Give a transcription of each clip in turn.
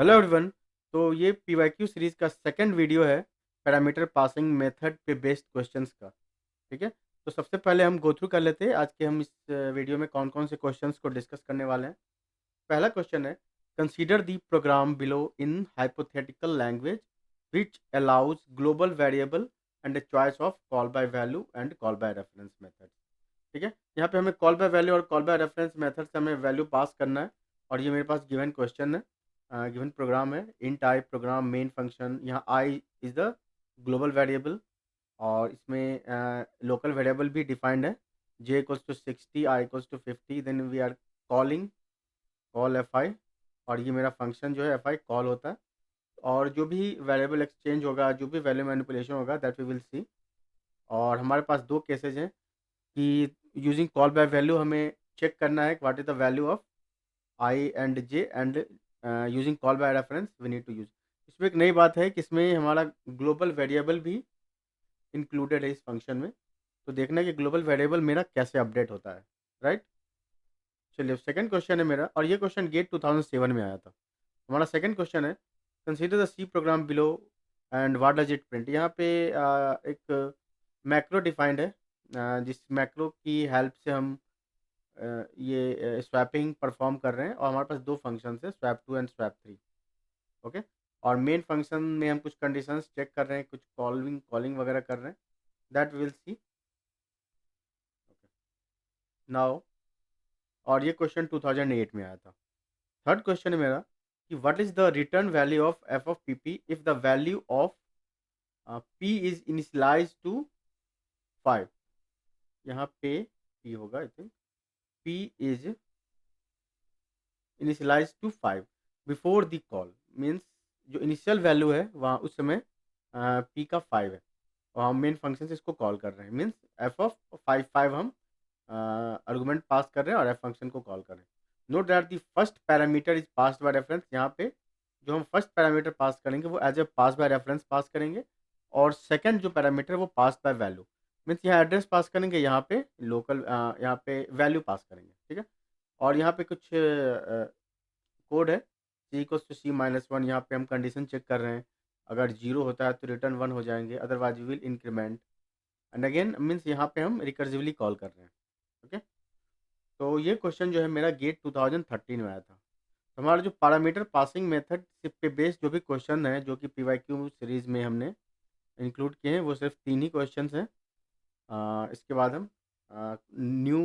Hello everyone. तो ये PYQ series का सेकंड वीडियो है पैरामीटर पासिंग मेथड पे बेस्ड क्वेश्चंस का। ठीक है, तो सबसे पहले हम गो थ्रू कर लेते हैं आज के हम इस वीडियो में कौन कौन से क्वेश्चंस को डिस्कस करने वाले हैं। पहला क्वेश्चन है, consider the program below in hypothetical language which allows global variable and a choice of call by value and call by reference method. ठीक है, यहाँ पे हमें कॉल बाय वैल्यू और कॉल बाय रेफरेंस मेथड से हमें value pass करना है। और ये मेरे पास गिवन क्वेश्चन है, गिवन प्रोग्राम है, in type program main function. यहाँ i is the global variable और इसमें लोकल वेरिएबल भी डिफाइंड है। J equals to 60, I equals to 50, then we are calling call F I. और ये मेरा फंक्शन जो है एफ आई कॉल होता है। और जो भी वेरिएबल एक्सचेंज होगा, जो भी वैल्यू मैनिपुलेशन होगा, दैट वी विल सी। और हमारे पास दो केसेज हैं कि यूजिंग कॉल बाय वैल्यू हमें चेक करना है what is the value of i and j, and using call by reference we need to use. इसमें एक नई बात है कि इसमें हमारा ग्लोबल वेरिएबल भी इंक्लूडेड है इस फंक्शन में। तो देखना है कि ग्लोबल वेरिएबल मेरा कैसे अपडेट होता है। राइट, चलिए सेकंड क्वेश्चन है मेरा, और ये क्वेश्चन गेट 2007 में आया था। हमारा सेकंड क्वेश्चन है, consider the C program below and what does it print. यहाँ पे एक मैक्रो डिफाइंड है, जिस मैक्रो की हेल्प से हम ये स्वैपिंग परफॉर्म कर रहे हैं। और हमारे पास दो फंक्शन है, स्वैप 2 एंड स्वैप 3। ओके, और मेन फंक्शन में हम कुछ कंडीशंस चेक कर रहे हैं, कुछ कॉलिंग कॉलिंग वगैरह कर रहे हैं, दैट विल सी। नाउ, और ये क्वेश्चन 2008 में आया था। थर्ड क्वेश्चन है मेरा कि what is the return value of f of p p if the value of p is initialize to 5। यहाँ पे पी होगा, I think p is initialize to 5 before the call. Means जो initial value है वहाँ उस समय P का 5 है, और हम मेन फंक्शन से इसको कॉल कर रहे हैं। मीन्स एफ ऑफ 5 हम आर्गुमेंट पास कर रहे हैं और एफ फंक्शन को कॉल कर रहे हैं। Note that the first parameter is pass by reference. यहाँ पे जो हम फर्स्ट पैरामीटर पास करेंगे वो as a pass by reference pass करेंगे, और सेकंड जो पैरामीटर है वो पास बाय वैल्यू। मीन्स यहाँ एड्रेस पास करेंगे, यहाँ पे लोकल यहाँ पे वैल्यू पास करेंगे। ठीक है, और यहाँ पे कुछ कोड है, C equals to C minus one. यहाँ पे हम कंडीशन चेक कर रहे हैं, अगर जीरो होता है तो रिटर्न वन हो जाएंगे, otherwise will increment. And again means यहाँ पे हम रिकर्सिवली कॉल कर रहे हैं। ओके, तो ये क्वेश्चन जो है मेरा गेट 2013 में आया था। तो हमारा जो पैरामीटर पासिंग मेथड पे बेस्ड जो भी क्वेश्चन है जो कि पीवाईक्यू सीरीज में हमने इंक्लूड किए हैं, वो सिर्फ तीन ही क्वेश्चन हैं। इसके बाद हम new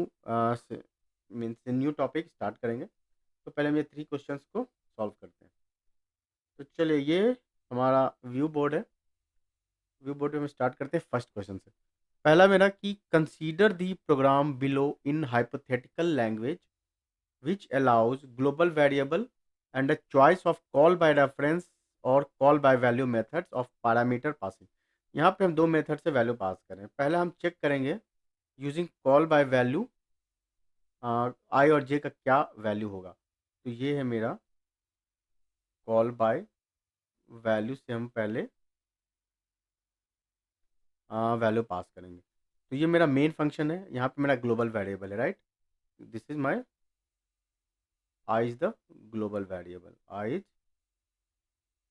means new topic start करेंगे। तो पहले हम ये थ्री क्वेश्चंस को सॉल्व करते हैं। तो चलिए, ये हमारा व्यू बोर्ड है। व्यू बोर्ड पे हम स्टार्ट करते हैं फर्स्ट क्वेश्चन से। पहला मेरा कि consider the program below in hypothetical language which allows global variable and a choice of call by reference और call by value methods of parameter passing। यहाँ पे हम दो मेथड से वैल्यू पास करें। पहले हम चेक करेंगे यूजिंग कॉल बाय वैल्यू आई और जे का क्या वैल्यू होगा। तो ये है मेरा कॉल बाय वैल्यू से हम पहले वैल्यू पास करेंगे। तो ये मेरा मेन फंक्शन है, यहाँ पे मेरा ग्लोबल वेरिएबल है। Right, this is my I is the global variable, I is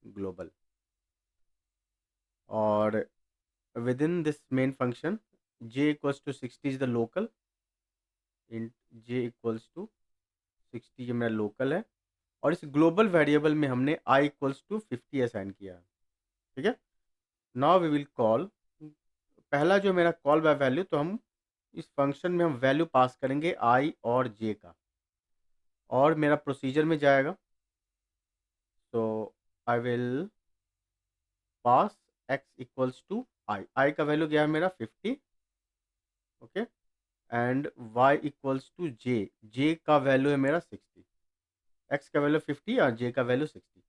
global. और within this main function j equals to 60 is the local, int j equals to 60 ये मेरा लोकल है। और इस ग्लोबल वेरिएबल में हमने i equals to 50 assign किया है। ठीक है, नाउ वी विल कॉल पहला जो मेरा कॉल बाय वैल्यू, तो हम इस फंक्शन में हम वैल्यू पास करेंगे i और j का, और मेरा प्रोसीजर में जाएगा। तो I will pass x equals to i का वैल्यू गया है मेरा 50। Okay, and y equals to J का वैल्यू है मेरा 60। x का वैल्यू 50 और j का वैल्यू 60।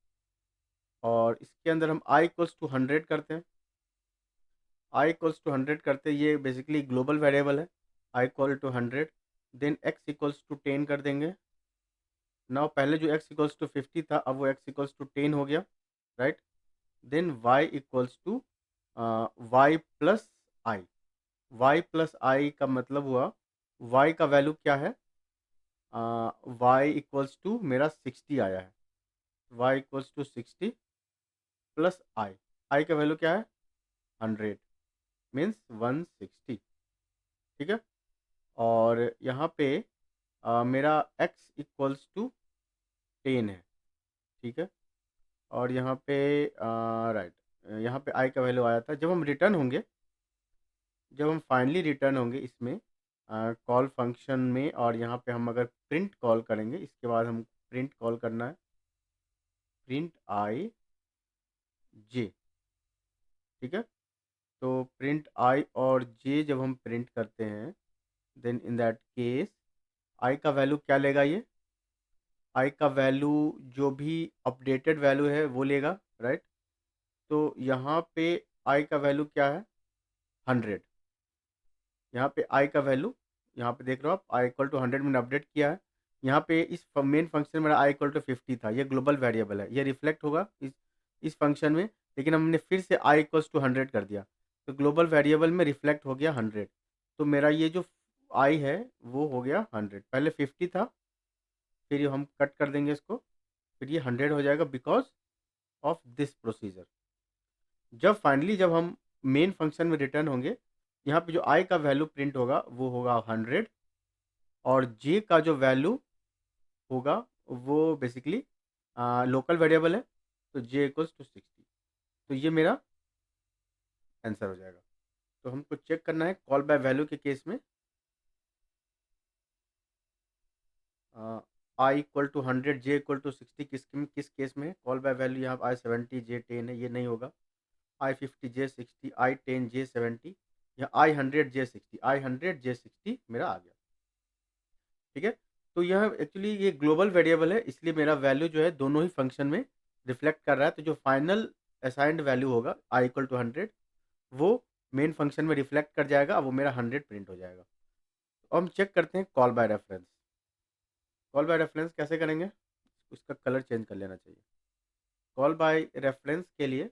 और इसके अंदर हम i इक्वल्स टू 100 करते हैं। i इक्वल्स टू 100 करते हैं, ये बेसिकली ग्लोबल वेरिएबल है। i equal to 100, then x equals to 10 कर देंगे। नाउ पहले जो x इक्वल्स टू 50 था, अब वो x इक्वल्स टू 10 हो गया। Right, then y equals to y plus I. y plus I का मतलब हुआ y का वैल्यू क्या है, y इक्वल्स टू मेरा 60 आया है। Y equals to 60 plus I, I का वैल्यू क्या है 100 मीन्स 160, ठीक है। और यहाँ पे मेरा x इक्वल्स टू 10 है, ठीक है। और यहाँ पे राइट, यहाँ पे i का वैल्यू आया था। जब हम रिटर्न होंगे, जब हम फाइनली रिटर्न होंगे इसमें कॉल फंक्शन में, और यहाँ पे हम अगर प्रिंट कॉल करेंगे, इसके बाद हम प्रिंट कॉल करना है प्रिंट आई जे, ठीक है। तो प्रिंट आई और जे जब हम प्रिंट करते हैं, then in that case i का वैल्यू क्या लेगा, ये आई का वैल्यू जो भी अपडेटेड वैल्यू है वो लेगा, राइट। तो यहाँ पे आई का वैल्यू क्या है 100, यहाँ पे आई का वैल्यू, यहाँ पे देख रहे हो आप आई इक्वल टू 100 मैंने अपडेट किया है। यहाँ पे इस मेन फंक्शन में मेरा आई इक्वल टू 50 था, ये ग्लोबल वेरिएबल है, ये रिफ्लेक्ट होगा इस फंक्शन में, लेकिन हमने फिर से आई इक्वल्स टू 100 कर दिया, तो ग्लोबल वेरिएबल में रिफ्लेक्ट हो गया 100। तो मेरा ये जो आई है वो हो गया 100, पहले 50 था, फिर ये हम कट कर देंगे इसको, फिर ये 100 हो जाएगा बिकॉज ऑफ दिस प्रोसीजर। जब फाइनली जब हम मेन फंक्शन में रिटर्न होंगे, यहाँ पे जो आई का वैल्यू प्रिंट होगा वो होगा 100, और जे का जो वैल्यू होगा वो बेसिकली लोकल वेरिएबल है, तो जे इक्वल्स टू 60। तो ये मेरा आंसर हो जाएगा। तो हमको चेक करना है कॉल बाय वैल्यू के केस में, I equal to 100 J equal to 60 किस केस में है। कॉल बाय वैल्यू यहाँ आई 70 जे 10 है, ये नहीं होगा। आई 50 जे 60, आई 10 जे 70, या आई 100 जे 60, आई 100 जे 60 मेरा आ गया, ठीक है। तो यह एक्चुअली ये ग्लोबल वेरिएबल है, इसलिए मेरा वैल्यू जो है दोनों ही फंक्शन में रिफ्लेक्ट कर रहा है। तो जो फाइनल असाइंड वैल्यू होगा आई इक्वल टू 100, वो मेन फंक्शन में रिफ्लेक्ट कर जाएगा, वो मेरा 100 प्रिंट हो जाएगा। तो हम चेक करते हैं call by reference. Call by reference कैसे करेंगे, उसका कलर चेंज कर लेना चाहिए। कॉल बाय रेफरेंस के लिए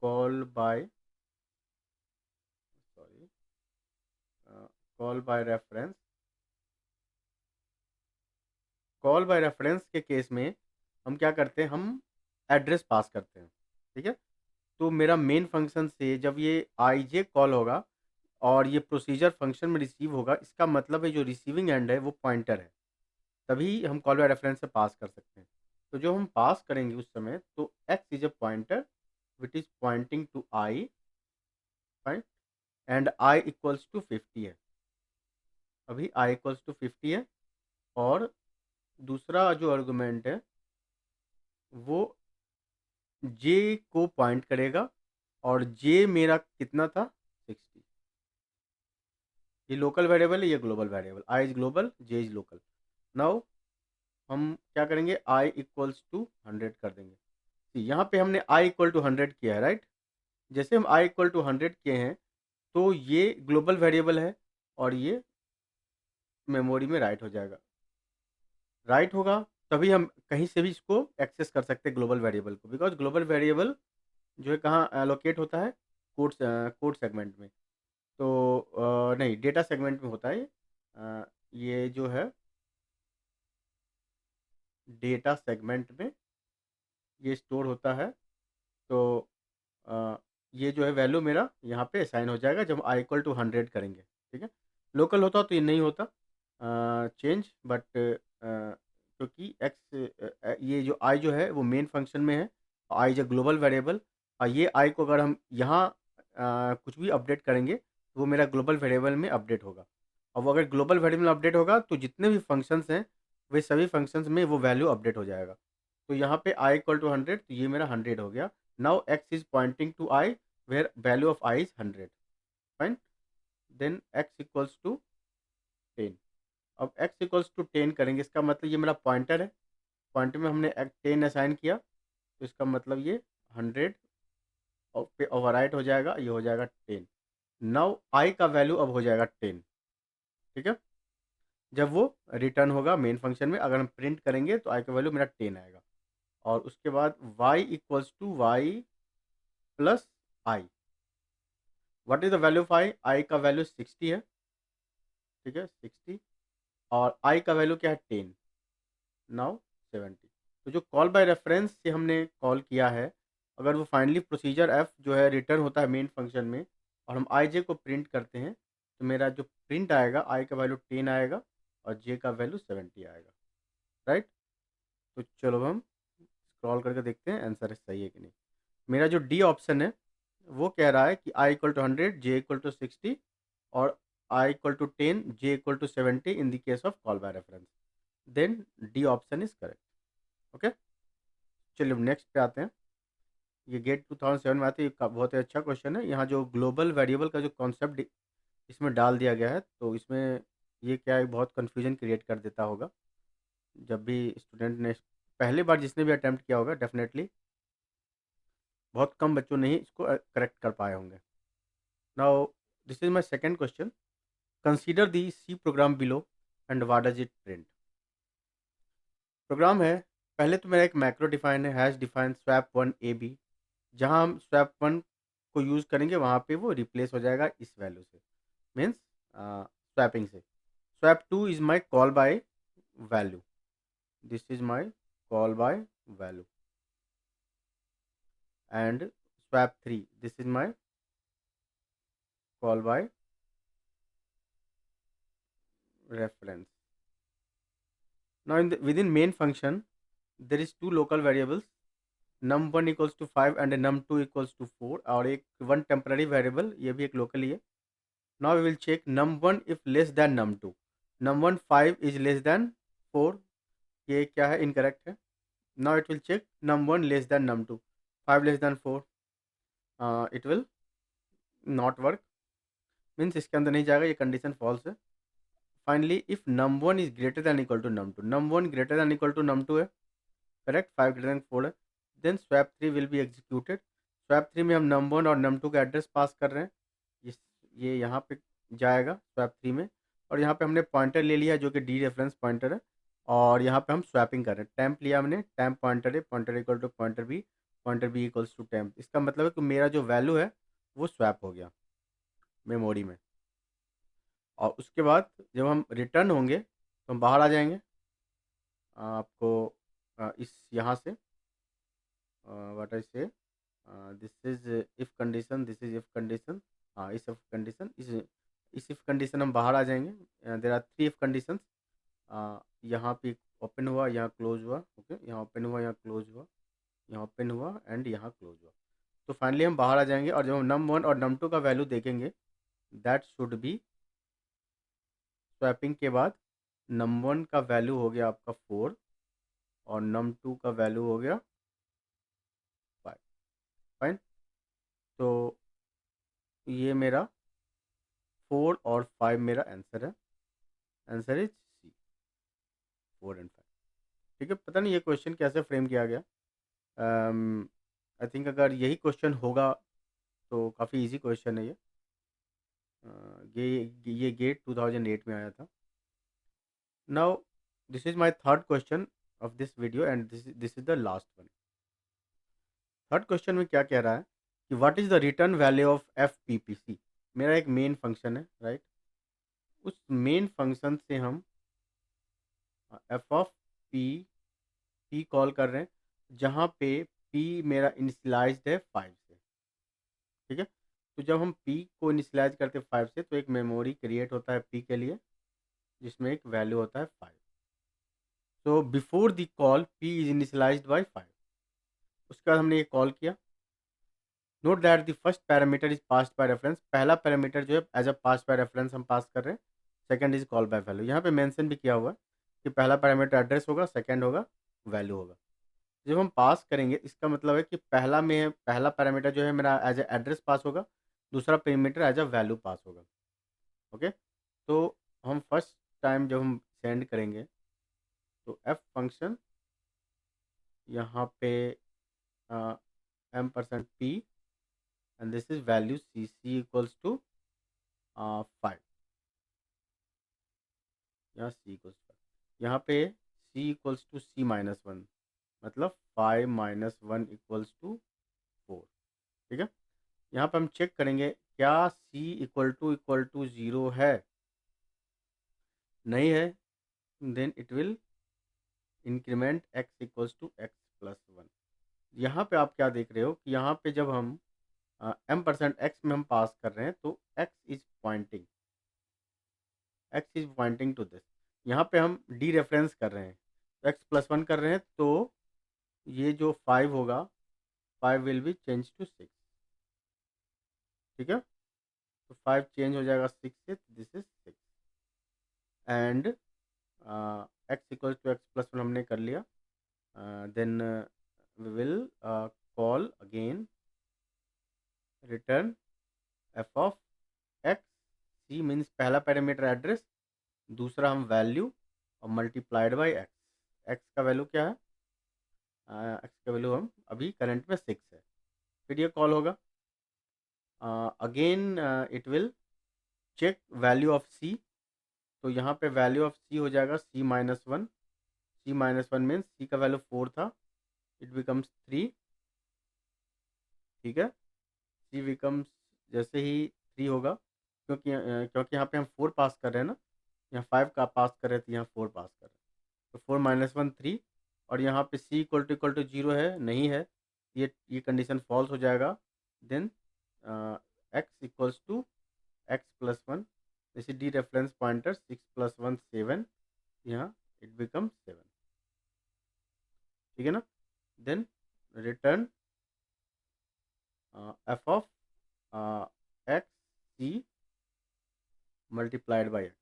call by sorry call by reference, call by reference के केस में हम क्या करते हैं, हम एड्रेस पास करते हैं, ठीक है। तो मेरा मेन फंक्शन से जब ये आई जे कॉल होगा और ये प्रोसीजर फंक्शन में रिसीव होगा, इसका मतलब है जो रिसीविंग एंड है वो पॉइंटर है, तभी हम कॉल बाय रेफरेंस से पास कर सकते हैं। तो जो हम पास करेंगे उस समय, तो x is a pointer which is pointing to i, fine, and i equals to 50 है, अभी आई इक्वल्स टू 50 है। और दूसरा जो आर्गुमेंट है वो जे को पॉइंट करेगा, और जे मेरा कितना था 60। ये लोकल वेरिएबल है, ये global variable, I is global J is local. Now हम क्या करेंगे, आई इक्वल्स टू 100 कर देंगे। यहाँ पे हमने आई इक्वल टू 100 किया है, राइट। जैसे हम आई इक्वल टू 100 किए हैं, तो ये ग्लोबल वेरिएबल है और ये मेमोरी में राइट हो जाएगा। राइट होगा तभी हम कहीं से भी इसको एक्सेस कर सकते हैं ग्लोबल वेरिएबल को, बिकॉज ग्लोबल वेरिएबल जो है कहाँ एलोकेट होता है, कोड सेगमेंट में। तो नहीं, डेटा सेगमेंट में होता है ये जो है डेटा सेगमेंट में ये स्टोर होता है। तो अ, ये जो है वैल्यू मेरा यहाँ पे असाइन हो जाएगा जब आई इक्वल टू 100 करेंगे, ठीक है। लोकल होता तो ये नहीं होता चेंज, बट क्योंकि एक्स ये जो आई जो है वो मेन फंक्शन में है, आई जो ग्लोबल वेरिएबल, और ये आई को अगर हम यहाँ कुछ भी अपडेट करेंगे तो वो मेरा ग्लोबल वेरिएबल में अपडेट होगा। और वो अगर ग्लोबल वेरिएबल में अपडेट होगा तो जितने भी फंक्शंस हैं वे सभी फंक्शंस में वो वैल्यू अपडेट हो जाएगा। तो यहाँ पे आई इक्वल टू 100, तो ये मेरा 100 हो गया। Now x is pointing to I where value of I is 100, fine, then x equals to 10। अब x equals to 10 करेंगे, इसका मतलब ये मेरा पॉइंटर है, पॉइंटर में हमने 10 असाइन किया, तो इसका मतलब ये 100 पे ओवरराइट हो जाएगा, ये हो जाएगा 10। नाउ I का वैल्यू अब हो जाएगा 10, ठीक है। जब वो रिटर्न होगा मेन फंक्शन में, अगर हम प्रिंट करेंगे तो I का वैल्यू मेरा 10 आएगा। और उसके बाद y equals to Y plus I. What is the value of I, I का वैल्यू 60 है, ठीक है 60, और आई का वैल्यू क्या है 10, नाउ 70। तो जो कॉल बाय रेफरेंस से हमने कॉल किया है, अगर वो फाइनली प्रोसीजर एफ जो है रिटर्न होता है मेन फंक्शन में और हम आई जे को प्रिंट करते हैं, तो मेरा जो प्रिंट आएगा, आई का वैल्यू 10 आएगा और जे का वैल्यू 70 आएगा, राइट। तो चलो अब हम स्क्रॉल करके देखते हैं आंसर सही है कि नहीं। मेरा जो डी ऑप्शन है वो कह रहा है कि I equal to 100, J equal to 60 और I equal to 10, J equal to 70 in the case of call by reference. Then D option is correct. Okay, चलिए नेक्स्ट पे आते हैं। ये गेट 2007 में आती है, बहुत ही अच्छा क्वेश्चन है। यहाँ जो ग्लोबल वेरिएबल का जो कॉन्सेप्ट इसमें डाल दिया गया है, तो इसमें ये क्या है, बहुत कन्फ्यूजन क्रिएट कर देता होगा जब भी स्टूडेंट ने पहली बार जिसने भी अटैम्प्ट किया होगा, डेफिनेटली बहुत कम बच्चों ने ही इसको करेक्ट कर पाए होंगे। Now this is my second question. Consider the C program below and what does it print. Program है, पहले तो मेरा एक मैक्रो डिफाइन है, hash define swap one a b. जहाँ हम स्वैप वन को यूज़ करेंगे वहाँ पे वो रिप्लेस हो जाएगा इस वैल्यू से, मीन्स स्वैपिंग से। Swap two is my call by value, this is my call by value, and swap three this is my call by reference. Now within main function there is two local variables, num1 equals to 5 and num2 equals to 4, और एक one temporary variable ये भी एक local ही है। Now we will check num1 if less than num2। num1 5 is less than 4, ये क्या है, इनकरेक्ट है। Now it will check num1 less than num2, 5 less than 4, it will not work, means इसके अंदर नहीं जाएगा, ये कंडीशन फॉल्स है। Finally if num1 is greater than equal to num2, num1 greater than equal to num2 है, correct, 5 greater than 4 है, then swap three will be executed. Swap three में हम num1 और num2 का एड्रेस पास कर रहे हैं, इस ये यहाँ पे जाएगा स्वैप थ्री में, और यहाँ पे हमने पॉइंटर ले लिया जो कि डी रेफरेंस पॉइंटर है, और यहाँ पे हम स्वैपिंग कर रहे हैं। टैंप लिया हमने, टैंप पॉइंटर है, pointer equal to pointer B equals to temp. इसका मतलब है कि मेरा जो वैल्यू है वो स्वैप हो गया मेमोरी में। और उसके बाद जब हम रिटर्न होंगे तो हम बाहर आ जाएंगे, आपको इस यहाँ से what I say, this is if condition, this is if condition, हाँ इस इफ कंडीशन, इस इफ कंडीशन हम बाहर आ जाएंगे। There are three if condition, यहाँ पे ओपन हुआ, यहाँ क्लोज हुआ, ओके, यहाँ ओपन हुआ, यहाँ क्लोज हुआ, यहाँ ओपन हुआ एंड यहाँ क्लोज हुआ। तो फाइनली हम बाहर आ जाएंगे, और जब हम num1 और num2 का वैल्यू देखेंगे, दैट शुड बी, स्वैपिंग के बाद num1 का वैल्यू हो गया आपका 4 और num2 का वैल्यू हो गया 5। फाइन, तो ये मेरा 4 और 5 मेरा आंसर है। Answer is C, 4 and 5। ठीक है, पता नहीं ये क्वेश्चन कैसे फ्रेम किया गया। आई थिंक अगर यही क्वेश्चन होगा तो काफ़ी इजी क्वेश्चन है ये। ये गेट 2008 में आया था। Now this is my third question of this video and this is the last one. Third question में क्या कह रहा है कि what is the return value of f p p c. मेरा एक मेन फंक्शन है, राइट। उस मेन फंक्शन से हम f of p p call कर रहे हैं, जहाँ पे पी मेरा इनिशियलाइज्ड है 5 से। ठीक है, तो जब हम पी को इनिशियलाइज करते हैं 5 से, तो एक मेमोरी क्रिएट होता है पी के लिए, जिसमें एक वैल्यू होता है 5। So before the call p is initialized by 5। उसके बाद हमने ये कॉल किया। Note that the first parameter is passed by reference. पहला पैरामीटर जो है as a pass by reference हम पास कर रहे हैं। Second is call by value. यहाँ पे मेंशन भी किया हुआ है कि पहला पैरामीटर एड्रेस होगा, सेकंड होगा वैल्यू होगा। जब हम पास करेंगे, इसका मतलब है कि पहला पैरामीटर जो है मेरा एज ए एड्रेस पास होगा, दूसरा parameter as a value pass होगा। ओके, तो हम फर्स्ट टाइम जब हम सेंड करेंगे, तो एफ फंक्शन यहाँ पे m%p and this is value c equals to 5। यहाँ c equals to 5, यहाँ पे c equals to c-1, मतलब 5 माइनस 1 इक्वल्स टू 4। ठीक है, यहाँ पे हम चेक करेंगे क्या c इक्वल टू 0 है, नहीं है, then it will increment x equals to x plus one. यहाँ पे आप क्या देख रहे हो कि यहाँ पे जब हम m% x में हम पास कर रहे हैं तो x is pointing to this. यहाँ पे हम डी रेफरेंस कर रहे हैं तो x प्लस वन कर रहे हैं, तो ये जो 5 होगा 5 विल बी चेंज टू 6। ठीक है, तो 5 चेंज हो जाएगा 6 से, this is 6 and x equal to x plus one हमने कर लिया। Then we will call again return F of x. C means पहला पैरामीटर एड्रेस, दूसरा हम वैल्यू और मल्टीप्लाइड बाई एक्स। एक्स का वैल्यू क्या है, एक्स का वैल्यू हम अभी करंट में 6 है। फिर ये कॉल होगा again it will check value of C. तो यहाँ पे वैल्यू ऑफ सी हो जाएगा C minus one. C minus one means C का वैल्यू 4 था, इट बिकम्स 3। ठीक है, सी बिकम्स जैसे ही 3 होगा, क्योंकि यहाँ पे हम 4 पास कर रहे हैं ना, यहाँ 5 का पास कर रहे थे, यहाँ 4 पास कर रहे हैं, तो 4 माइनस वन 3। और यहाँ पे सी इक्वल टू जीरो है, नहीं है, ये कंडीशन फॉल्स हो जाएगा। Then x equals to x plus one, जैसे D reference pointer 6 plus one 7, यहाँ इट बिकम 7। ठीक है ना, then return F of x C multiplied by X.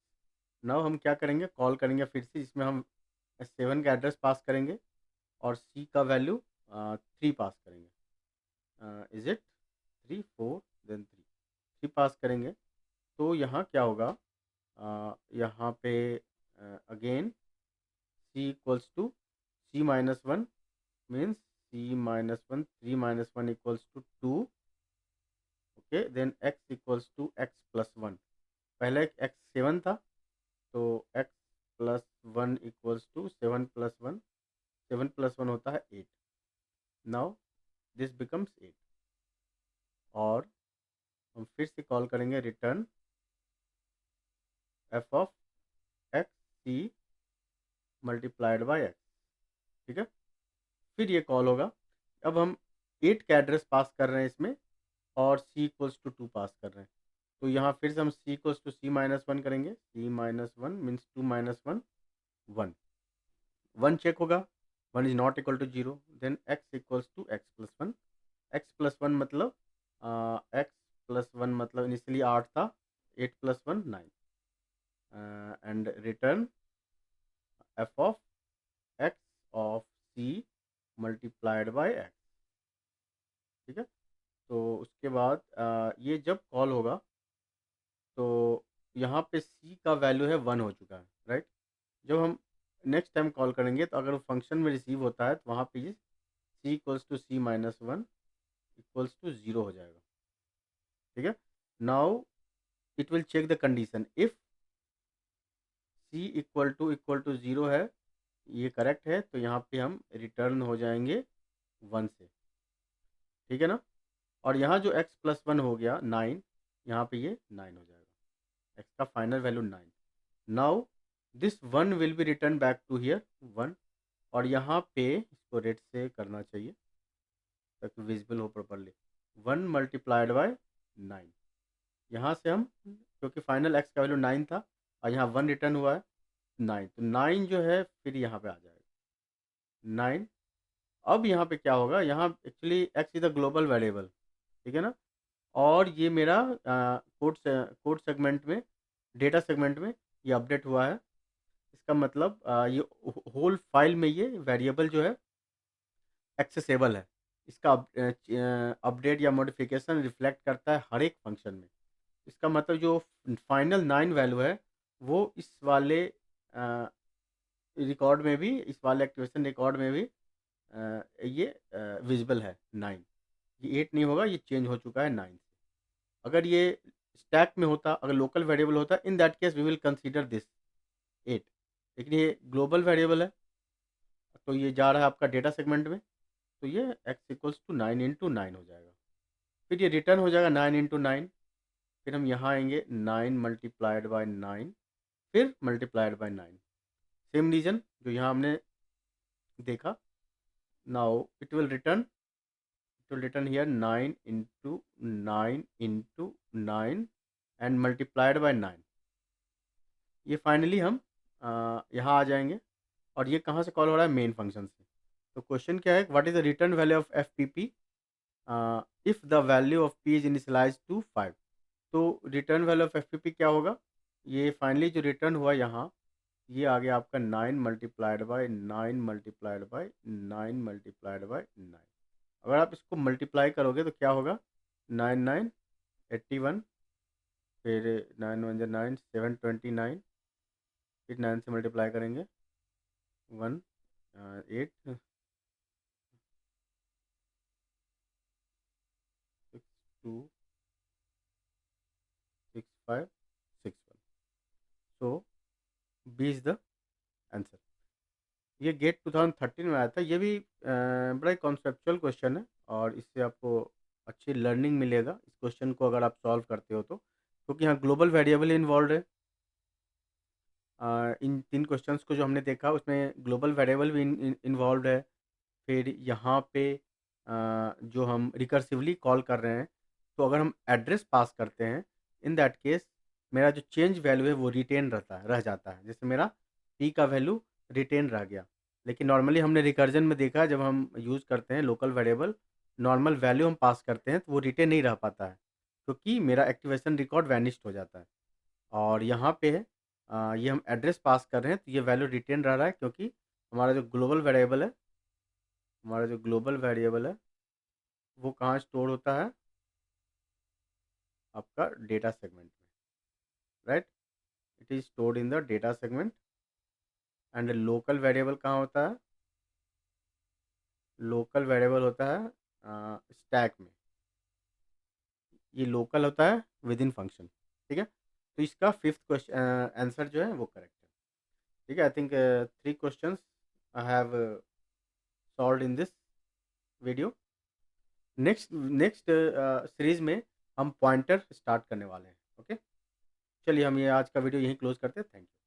Now हम क्या करेंगे, कॉल करेंगे फिर से, इसमें हम 7 का एड्रेस पास करेंगे और सी का वैल्यू 3 पास करेंगे। इज इट 3 4 देन 3 पास करेंगे, तो यहाँ क्या होगा, यहाँ पे again c equals to C minus one means c minus one 3 minus one equals to 2। Okay, then x equals to x plus one. पहले एक्स 7 था, तो x plus one equals to 7 plus one, 7 plus one होता है 8। Now this becomes 8 और हम फिर से call करेंगे return F of x C multiplied by x. ठीक है, फिर ये कॉल होगा। अब हम 8 का एड्रेस पास कर रहे हैं इसमें और सी इक्वल्स टू 2 पास कर रहे हैं, तो यहाँ फिर से हम C equals to C minus one करेंगे। C minus one means 2 minus one 1, 1 check होगा, 1 is not equal to zero. Then x equals to x plus one. X plus one मतलब एक्स प्लस वन मतलब initially 8 था, 8 plus one 9 and return F of X of C multiplied by x. ठीक है, तो उसके बाद ये जब कॉल होगा तो यहाँ पे सी का वैल्यू है 1 हो चुका है, राइट। जब हम नेक्स्ट टाइम कॉल करेंगे तो अगर वो फंक्शन में रिसीव होता है तो वहाँ पे ये C equals to C minus one equals to zero हो जाएगा। ठीक है, now it will check the condition, if C equal to zero है, ये करेक्ट है, तो यहाँ पे हम रिटर्न हो जाएंगे 1 से। ठीक है ना, और यहाँ जो x प्लस वन हो गया 9, यहाँ पे ये 9 हो जाएगा, x का final value 9। Now this 1 will be return back to here 1, और यहाँ पे इसको रेड से करना चाहिए ताकि विजिबल हो प्रॉपरली। 1 मल्टीप्लाइड बाय 9, यहाँ से हम, क्योंकि फाइनल x का वैल्यू 9 था और यहाँ 1 रिटर्न हुआ है 9, तो 9 जो है फिर यहाँ पे आ जाएगा 9। अब यहाँ पे क्या होगा, यहाँ actually x is a global variable, ठीक है ना, और ये मेरा कोड सेगमेंट में, डेटा सेगमेंट में ये अपडेट हुआ है। इसका मतलब ये होल फाइल में ये वेरिएबल जो है एक्सेसिबल है। इसका अपडेट या मॉडिफिकेशन रिफ्लेक्ट करता है हर एक फंक्शन में। इसका मतलब जो फाइनल 9 वैल्यू है वो इस वाले रिकॉर्ड में भी, इस वाले एक्टिवेशन रिकॉर्ड में भी ये विजिबल है 9। ये 8 नहीं होगा, ये चेंज हो चुका है 9 से। अगर ये स्टैक में होता, अगर लोकल वेरिएबल होता, in that case we will consider this 8, लेकिन ये ग्लोबल वेरिएबल है तो ये जा रहा है आपका डेटा सेगमेंट में, तो ये x इक्वल्स टू 9 इंटू 9 हो जाएगा। फिर ये रिटर्न हो जाएगा 9 इंटू 9। फिर हम यहाँ आएंगे 9 मल्टीप्लाइड बाई 9, फिर मल्टीप्लाइड बाई 9, सेम रीजन जो यहाँ हमने देखा, now it will return here 9 into 9 into 9 and multiplied by 9। ये फाइनली हम यहाँ आ जाएंगे और ये कहाँ से कॉल हो रहा है, मेन फंक्शन से। तो क्वेश्चन क्या है, what is the return value of f p p if the value of p is initialize to 5। तो return value of f p p क्या होगा, ये फाइनली जो रिटर्न हुआ यहाँ, ये आ गया आपका 9 multiplied by 9 multiplied by 9 multiplied by 9। अगर आप इसको मल्टीप्लाई करोगे तो क्या होगा, 9 9 81, फिर 9 1 9 729, फिर 9 से मल्टीप्लाई करेंगे 1 8 6 2 6 5 6 1। So b is the answer. ये गेट 2013 में आया था। ये भी बड़ा कॉन्सेप्चुअल क्वेश्चन है और इससे आपको अच्छी लर्निंग मिलेगा इस क्वेश्चन को अगर आप सॉल्व करते हो तो, क्योंकि यहाँ ग्लोबल वेरिएबल इन्वॉल्व है। इन 3 क्वेश्चंस को जो हमने देखा उसमें ग्लोबल वेरिएबल भी इन्वॉल्व है। फिर यहाँ पे जो हम रिकर्सिवली कॉल कर रहे हैं, तो अगर हम एड्रेस पास करते हैं, इन दैट केस मेरा जो चेंज वैल्यू है वो रिटेन रह जाता है। जैसे मेरा पी का वैल्यू रिटेन रह गया, लेकिन नॉर्मली हमने रिकर्जन में देखा है जब हम यूज़ करते हैं लोकल वेरिएबल, नॉर्मल वैल्यू हम पास करते हैं तो वो रिटेन नहीं रह पाता है, क्योंकि मेरा एक्टिवेशन रिकॉर्ड वैनिश्ड हो जाता है। और यहाँ पे है ये हम एड्रेस पास कर रहे हैं तो ये वैल्यू रिटेन रह रहा है, क्योंकि हमारा जो ग्लोबल वेरिएबल है, वो कहाँ स्टोर होता है, आपका डेटा सेगमेंट में, right. It is stored in the data segment. And local variable कहाँ होता है, लोकल वेरिएबल होता है स्टैक में। ये लोकल होता है विद इन फंक्शन, ठीक है। तो इसका 5th क्वेश्चन आंसर जो है वो करेक्ट है, ठीक है। I think 3 questions I have solved in this video. Next series में हम पॉइंटर स्टार्ट करने वाले हैं, ओके। चलिए हम ये आज का वीडियो यहीं क्लोज करते हैं। Thank you.